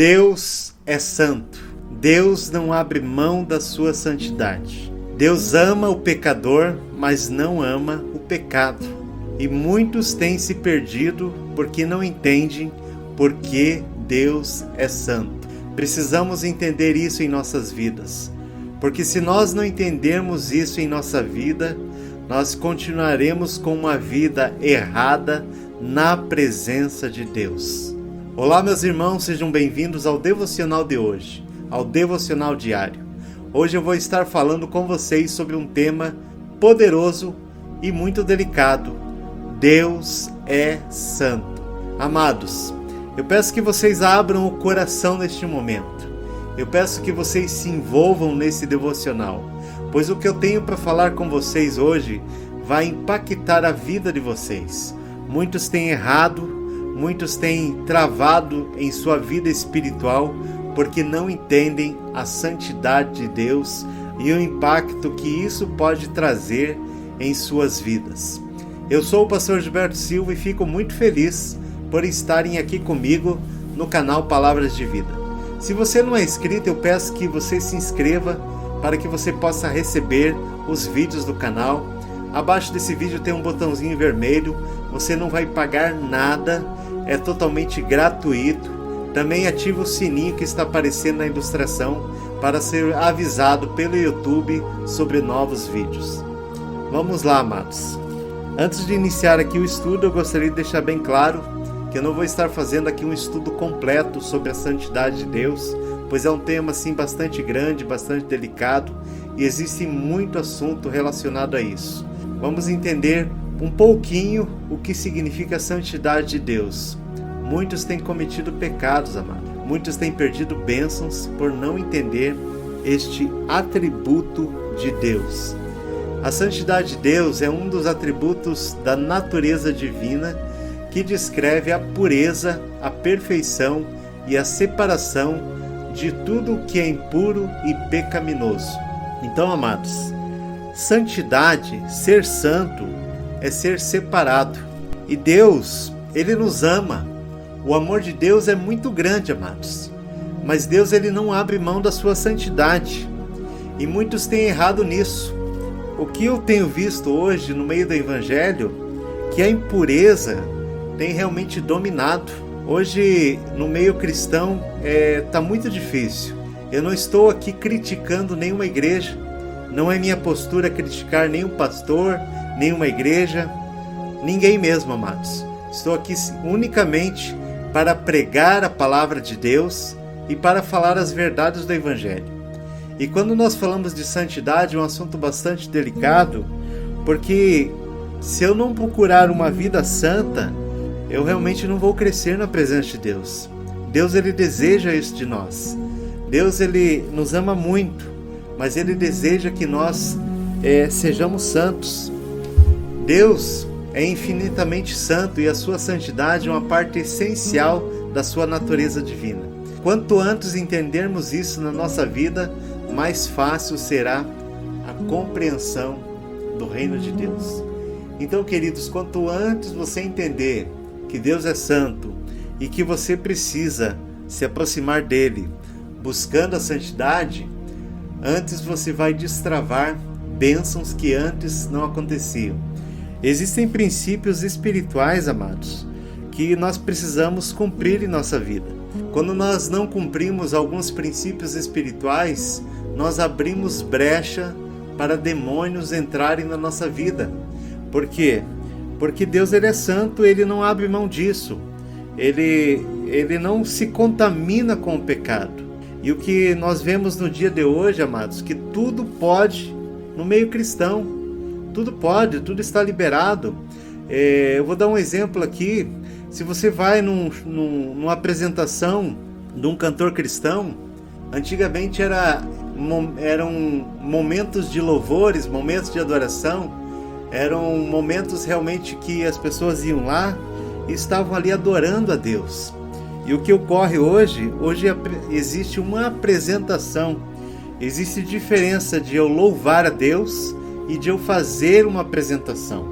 Deus é santo. Deus não abre mão da sua santidade. Deus ama o pecador, mas não ama o pecado. E muitos têm se perdido porque não entendem porque Deus é santo. Precisamos entender isso em nossas vidas, porque se nós não entendermos isso em nossa vida, nós continuaremos com uma vida errada na presença de Deus. Olá, meus irmãos, sejam bem-vindos ao devocional de hoje, ao devocional diário. Hoje eu vou estar falando com vocês sobre um tema poderoso e muito delicado. Deus é santo. Amados, eu peço que vocês abram o coração neste momento. Eu peço que vocês se envolvam nesse devocional, pois o que eu tenho para falar com vocês hoje vai impactar a vida de vocês. Muitos têm errado, muitos têm travado em sua vida espiritual porque não entendem a santidade de Deus e o impacto que isso pode trazer em suas vidas. Eu sou o pastor Gilberto Silva e fico muito feliz por estarem aqui comigo no canal Palavras de Vida. Se você não é inscrito, eu peço que você se inscreva para que você possa receber os vídeos do canal. Abaixo desse vídeo tem um botãozinho vermelho, você não vai pagar nada, é totalmente gratuito. Também ativa o sininho que está aparecendo na ilustração para ser avisado pelo YouTube sobre novos vídeos. Vamos lá, amados. Antes de iniciar aqui o estudo, eu gostaria de deixar bem claro que eu não vou estar fazendo aqui um estudo completo sobre a santidade de Deus, pois é um tema assim bastante grande, bastante delicado e existe muito assunto relacionado a isso. Vamos entender um pouquinho o que significa a santidade de Deus. Muitos têm cometido pecados, amados. Muitos têm perdido bênçãos por não entender este atributo de Deus. A santidade de Deus é um dos atributos da natureza divina que descreve a pureza, a perfeição e a separação de tudo o que é impuro e pecaminoso. Então, amados, santidade, ser santo, é ser separado. E Deus, Ele nos ama. O amor de Deus é muito grande, amados. Mas Deus, Ele não abre mão da sua santidade. E muitos têm errado nisso. O que eu tenho visto hoje no meio do Evangelho, que a impureza tem realmente dominado. Hoje, no meio cristão, está muito difícil. Eu não estou aqui criticando nenhuma igreja. Não é minha postura criticar nenhum pastor, nenhuma igreja, ninguém mesmo, amados. Estou aqui unicamente para pregar a palavra de Deus e para falar as verdades do Evangelho. E quando nós falamos de santidade, é um assunto bastante delicado, porque se eu não procurar uma vida santa, eu realmente não vou crescer na presença de Deus. Deus, Ele deseja isso de nós. Deus, Ele nos ama muito, mas Ele deseja que nós sejamos santos. Deus é infinitamente santo e a sua santidade é uma parte essencial da sua natureza divina. Quanto antes entendermos isso na nossa vida, mais fácil será a compreensão do reino de Deus. Então, queridos, quanto antes você entender que Deus é santo e que você precisa se aproximar dele buscando a santidade, antes você vai destravar bênçãos que antes não aconteciam. Existem princípios espirituais, amados, que nós precisamos cumprir em nossa vida. Quando nós não cumprimos alguns princípios espirituais, nós abrimos brecha para demônios entrarem na nossa vida. Por quê? Porque Deus, Ele é santo, Ele não abre mão disso. Ele não se contamina com o pecado. E o que nós vemos no dia de hoje, amados, que tudo pode no meio cristão. Tudo pode, tudo está liberado. Eu vou dar um exemplo aqui. Se você vai numa apresentação de um cantor cristão, antigamente eram momentos de louvores, momentos de adoração, eram momentos realmente que as pessoas iam lá e estavam ali adorando a Deus. E o que ocorre hoje existe uma apresentação, existe diferença de eu louvar a Deus e de eu fazer uma apresentação.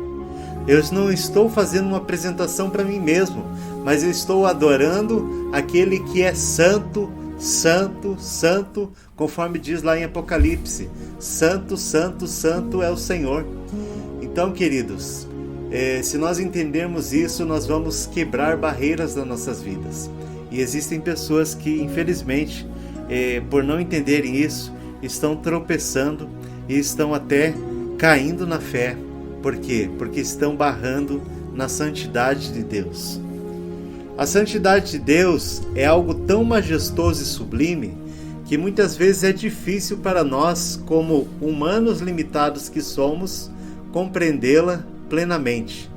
Eu não estou fazendo uma apresentação para mim mesmo, mas eu estou adorando aquele que é santo, santo, santo, conforme diz lá em Apocalipse. Santo, santo, santo é o Senhor. Então, queridos, se nós entendermos isso, nós vamos quebrar barreiras nas nossas vidas. E existem pessoas que, infelizmente, por não entenderem isso, estão tropeçando e estão até caindo na fé. Por quê? Porque estão barrando na santidade de Deus. A santidade de Deus é algo tão majestoso e sublime que muitas vezes é difícil para nós, como humanos limitados que somos, compreendê-la plenamente.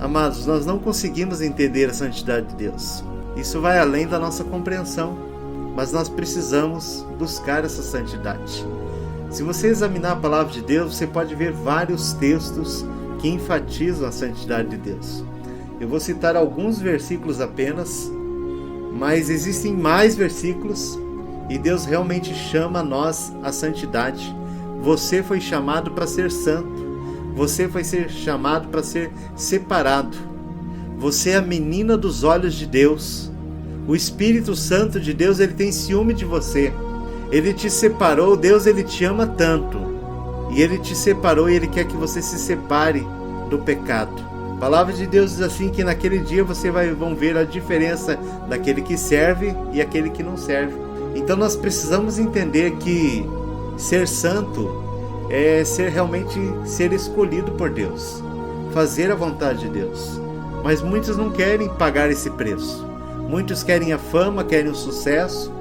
Amados, nós não conseguimos entender a santidade de Deus. Isso vai além da nossa compreensão, mas nós precisamos buscar essa santidade. Se você examinar a palavra de Deus, você pode ver vários textos que enfatizam a santidade de Deus. Eu vou citar alguns versículos apenas, mas existem mais versículos e Deus realmente chama nós à santidade. Você foi chamado para ser santo. Você foi chamado para ser separado. Você é a menina dos olhos de Deus. O Espírito Santo de Deus, ele tem ciúme de você. Ele te separou. Deus, ele te ama tanto. E ele te separou e ele quer que você se separe do pecado. A palavra de Deus diz assim que naquele dia vão ver a diferença daquele que serve e aquele que não serve. Então nós precisamos entender que ser santo é realmente ser escolhido por Deus, fazer a vontade de Deus. Mas muitos não querem pagar esse preço. Muitos querem a fama, querem o sucesso,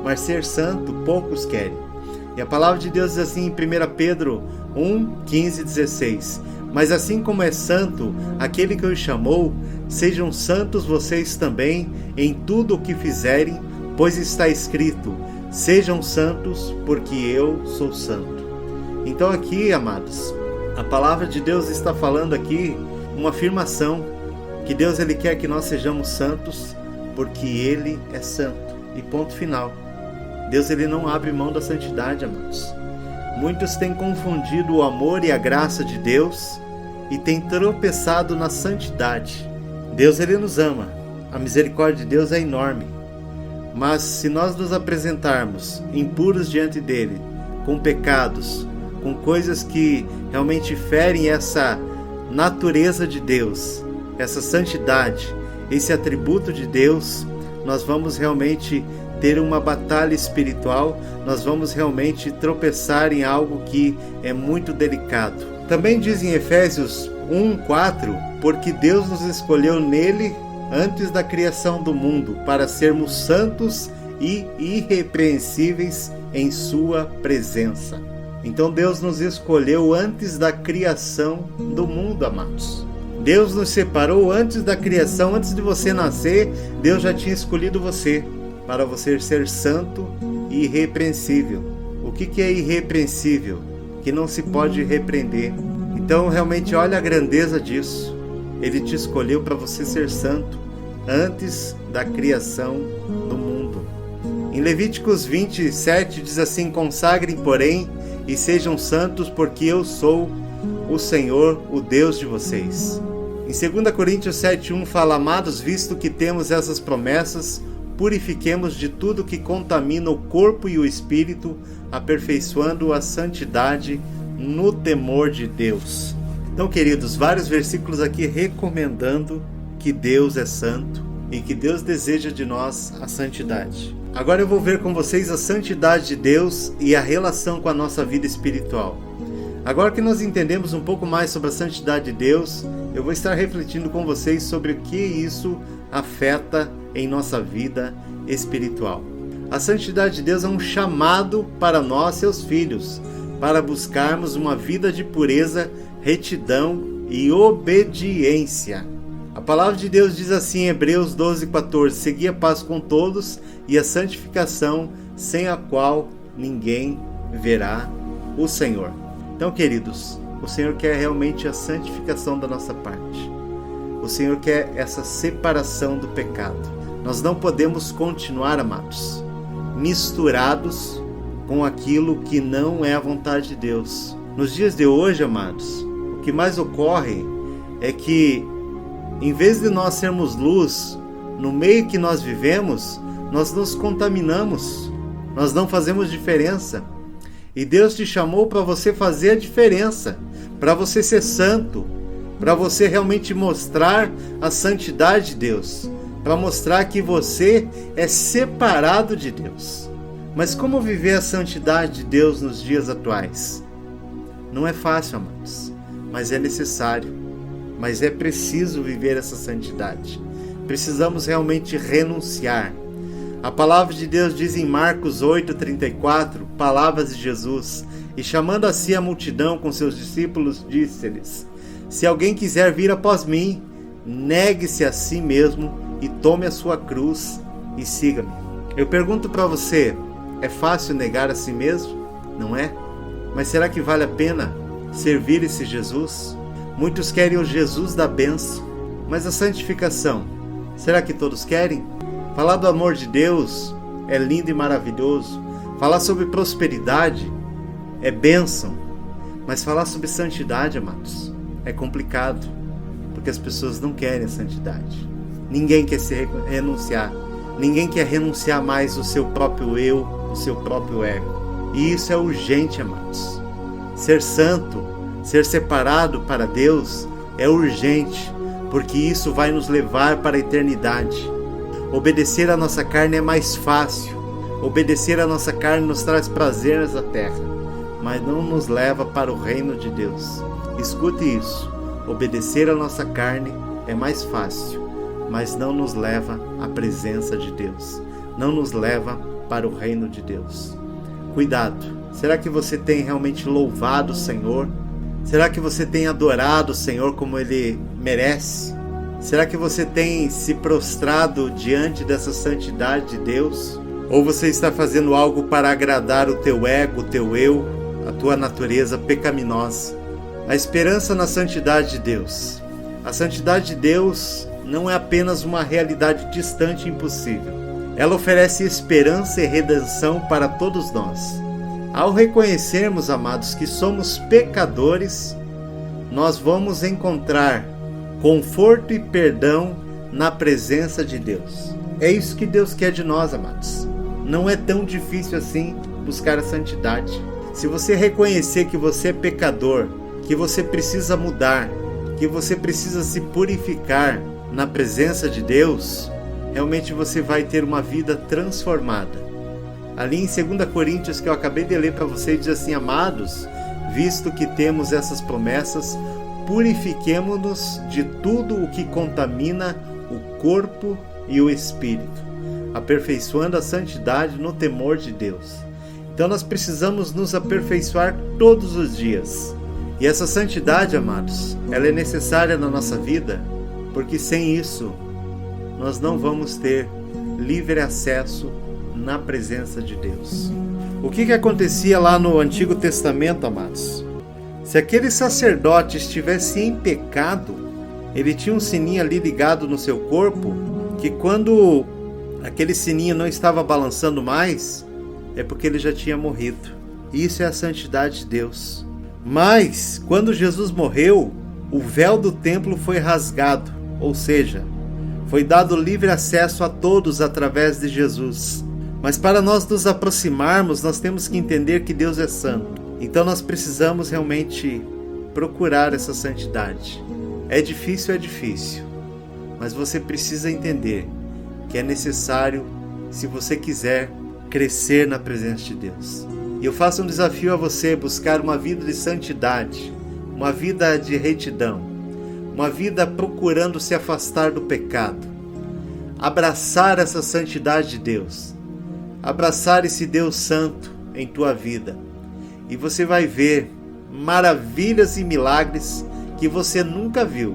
mas ser santo poucos querem. E a palavra de Deus diz assim em 1 Pedro 1, 15 e 16: Mas assim como é santo aquele que os chamou, sejam santos vocês também em tudo o que fizerem, pois está escrito: sejam santos, porque eu sou santo. Então aqui, amados, a palavra de Deus está falando aqui uma afirmação, que Deus ele quer que nós sejamos santos, porque Ele é santo. E ponto final. Deus ele não abre mão da santidade, amados. Muitos têm confundido o amor e a graça de Deus e têm tropeçado na santidade. Deus ele nos ama. A misericórdia de Deus é enorme. Mas se nós nos apresentarmos impuros diante dele, com pecados, com coisas que realmente ferem essa natureza de Deus, essa santidade, esse atributo de Deus, nós vamos realmente ter uma batalha espiritual, nós vamos realmente tropeçar em algo que é muito delicado. Também diz em Efésios 1:4, porque Deus nos escolheu nele antes da criação do mundo, para sermos santos e irrepreensíveis em sua presença. Então Deus nos escolheu antes da criação do mundo, amados. Deus nos separou antes da criação, antes de você nascer, Deus já tinha escolhido você, para você ser santo e irrepreensível. O que é irrepreensível? Que não se pode repreender. Então realmente olha a grandeza disso. Ele te escolheu para você ser santo antes da criação do mundo. Em Levíticos 27 diz assim: consagrem, porém, e sejam santos, porque eu sou o Senhor, o Deus de vocês. Em 2 Coríntios 7:1 fala: amados, visto que temos essas promessas, purifiquemos de tudo que contamina o corpo e o espírito, aperfeiçoando a santidade no temor de Deus. Então, queridos, vários versículos aqui recomendando que Deus é santo e que Deus deseja de nós a santidade. Agora eu vou ver com vocês a santidade de Deus e a relação com a nossa vida espiritual. Agora que nós entendemos um pouco mais sobre a santidade de Deus, eu vou estar refletindo com vocês sobre o que isso afeta em nossa vida espiritual. A santidade de Deus é um chamado para nós, seus filhos, para buscarmos uma vida de pureza, retidão e obediência. A palavra de Deus diz assim em Hebreus 12:14: segui a paz com todos e a santificação, sem a qual ninguém verá o Senhor. Então, queridos, o Senhor quer realmente a santificação da nossa parte. O Senhor quer essa separação do pecado. Nós não podemos continuar, amados, misturados com aquilo que não é a vontade de Deus. Nos dias de hoje, amados, o que mais ocorre é que, em vez de nós sermos luz, no meio que nós vivemos, nós nos contaminamos, nós não fazemos diferença. E Deus te chamou para você fazer a diferença, para você ser santo, para você realmente mostrar a santidade de Deus, para mostrar que você é separado de Deus. Mas como viver a santidade de Deus nos dias atuais? Não é fácil, amados, mas é necessário, mas é preciso viver essa santidade. Precisamos realmente renunciar. A palavra de Deus diz em Marcos 8:34, palavras de Jesus, e chamando a si a multidão com seus discípulos, disse-lhes: se alguém quiser vir após mim, negue-se a si mesmo e tome a sua cruz e siga-me. Eu pergunto para você, é fácil negar a si mesmo? Não é? Mas será que vale a pena servir esse Jesus? Muitos querem o Jesus da bênção, mas a santificação, será que todos querem? Falar do amor de Deus é lindo e maravilhoso. Falar sobre prosperidade é bênção. Mas falar sobre santidade, amados, é complicado, porque as pessoas não querem a santidade. Ninguém quer se renunciar. Ninguém quer renunciar mais o seu próprio eu, o seu próprio ego. E isso é urgente, amados. Ser santo, ser separado para Deus é urgente, porque isso vai nos levar para a eternidade. Obedecer à nossa carne é mais fácil. Obedecer à nossa carne nos traz prazer nessa terra, mas não nos leva para o reino de Deus. Escute isso. Obedecer à nossa carne é mais fácil, mas não nos leva à presença de Deus. Não nos leva para o reino de Deus. Cuidado. Será que você tem realmente louvado o Senhor? Será que você tem adorado o Senhor como Ele merece? Será que você tem se prostrado diante dessa santidade de Deus? Ou você está fazendo algo para agradar o teu ego, o teu eu, a tua natureza pecaminosa? A esperança na santidade de Deus. A santidade de Deus não é apenas uma realidade distante e impossível. Ela oferece esperança e redenção para todos nós. Ao reconhecermos, amados, que somos pecadores, nós vamos encontrar conforto e perdão na presença de Deus. É isso que Deus quer de nós, amados. Não é tão difícil assim buscar a santidade. Se você reconhecer que você é pecador, que você precisa mudar, que você precisa se purificar na presença de Deus, realmente você vai ter uma vida transformada. Ali em 2 Coríntios, que eu acabei de ler para vocês, diz assim: amados, visto que temos essas promessas, purifiquemo-nos de tudo o que contamina o corpo e o espírito, aperfeiçoando a santidade no temor de Deus. Então nós precisamos nos aperfeiçoar todos os dias. E essa santidade, amados, ela é necessária na nossa vida, porque sem isso nós não vamos ter livre acesso na presença de Deus. O que acontecia lá no Antigo Testamento, amados? Se aquele sacerdote estivesse em pecado, ele tinha um sininho ali ligado no seu corpo, que quando aquele sininho não estava balançando mais, é porque ele já tinha morrido. Isso é a santidade de Deus. Mas, quando Jesus morreu, o véu do templo foi rasgado, ou seja, foi dado livre acesso a todos através de Jesus. Mas para nós nos aproximarmos, nós temos que entender que Deus é santo. Então nós precisamos realmente procurar essa santidade. É difícil, mas você precisa entender que é necessário, se você quiser crescer na presença de Deus. E eu faço um desafio a você, buscar uma vida de santidade, uma vida de retidão, uma vida procurando se afastar do pecado, abraçar essa santidade de Deus, abraçar esse Deus santo em tua vida, e você vai ver maravilhas e milagres que você nunca viu.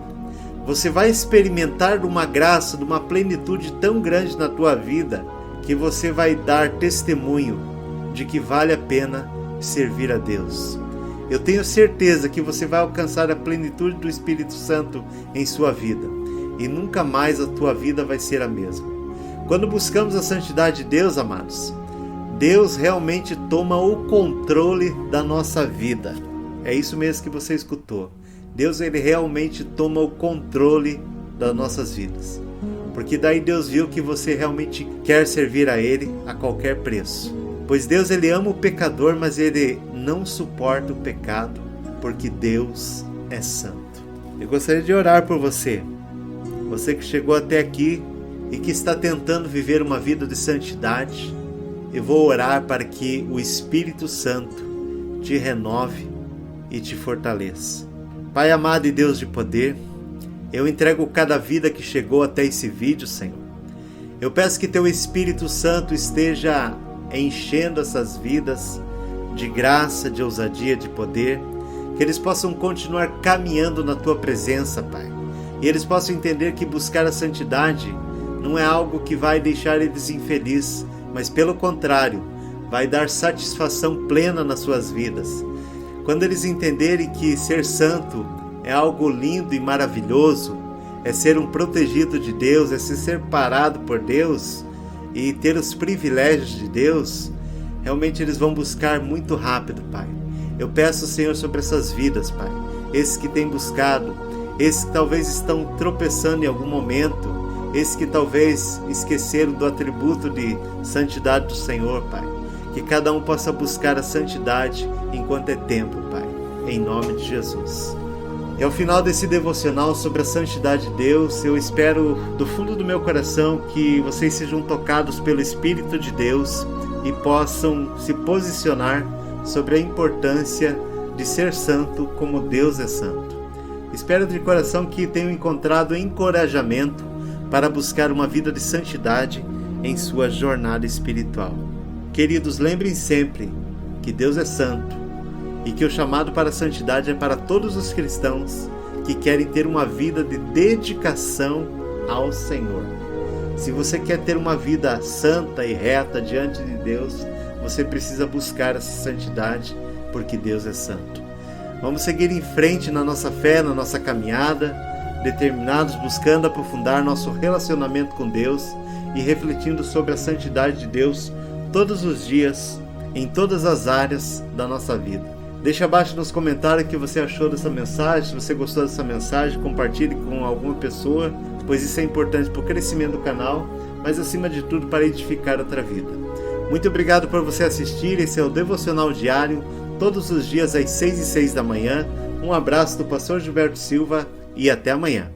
Você vai experimentar de uma graça, de uma plenitude tão grande na tua vida, que você vai dar testemunho de que vale a pena servir a Deus. Eu tenho certeza que você vai alcançar a plenitude do Espírito Santo em sua vida, e nunca mais a tua vida vai ser a mesma. Quando buscamos a santidade de Deus, amados, Deus realmente toma o controle da nossa vida. É isso mesmo que você escutou. Deus, ele realmente toma o controle das nossas vidas. porque daí Deus viu que você realmente quer servir a Ele a qualquer preço. Pois Deus, Ele ama o pecador, mas Ele não suporta o pecado, porque Deus é santo. Eu gostaria de orar por você, você que chegou até aqui e que está tentando viver uma vida de santidade. Eu vou orar para que o Espírito Santo te renove e te fortaleça. Pai amado e Deus de poder, eu entrego cada vida que chegou até esse vídeo, Senhor. Eu peço que Teu Espírito Santo esteja enchendo essas vidas de graça, de ousadia, de poder, que eles possam continuar caminhando na Tua presença, Pai. E eles possam entender que buscar a santidade não é algo que vai deixar eles infelizes, mas pelo contrário, vai dar satisfação plena nas suas vidas. Quando eles entenderem que ser santo é algo lindo e maravilhoso, é ser um protegido de Deus, é ser separado por Deus e ter os privilégios de Deus, realmente eles vão buscar muito rápido, Pai. Eu peço, Senhor, sobre essas vidas, Pai, esses que têm buscado, esses que talvez estão tropeçando em algum momento, esses que talvez esqueceram do atributo de santidade do Senhor, Pai. Que cada um possa buscar a santidade enquanto é tempo, Pai, em nome de Jesus. E ao final desse devocional sobre a santidade de Deus, eu espero do fundo do meu coração que vocês sejam tocados pelo Espírito de Deus e possam se posicionar sobre a importância de ser santo como Deus é santo. Espero de coração que tenham encontrado encorajamento para buscar uma vida de santidade em sua jornada espiritual. Queridos, lembrem sempre que Deus é santo e que o chamado para a santidade é para todos os cristãos que querem ter uma vida de dedicação ao Senhor. Se você quer ter uma vida santa e reta diante de Deus, você precisa buscar essa santidade, porque Deus é santo. Vamos seguir em frente na nossa fé, na nossa caminhada, determinados buscando aprofundar nosso relacionamento com Deus e refletindo sobre a santidade de Deus todos os dias, em todas as áreas da nossa vida. Deixa abaixo nos comentários o que você achou dessa mensagem. Se você gostou dessa mensagem, compartilhe com alguma pessoa, pois isso é importante para o crescimento do canal, mas acima de tudo para edificar outra vida. Muito obrigado por você assistir. Esse é o Devocional Diário, todos os dias às 6h06 da manhã. Um abraço do pastor Gilberto Silva e até amanhã.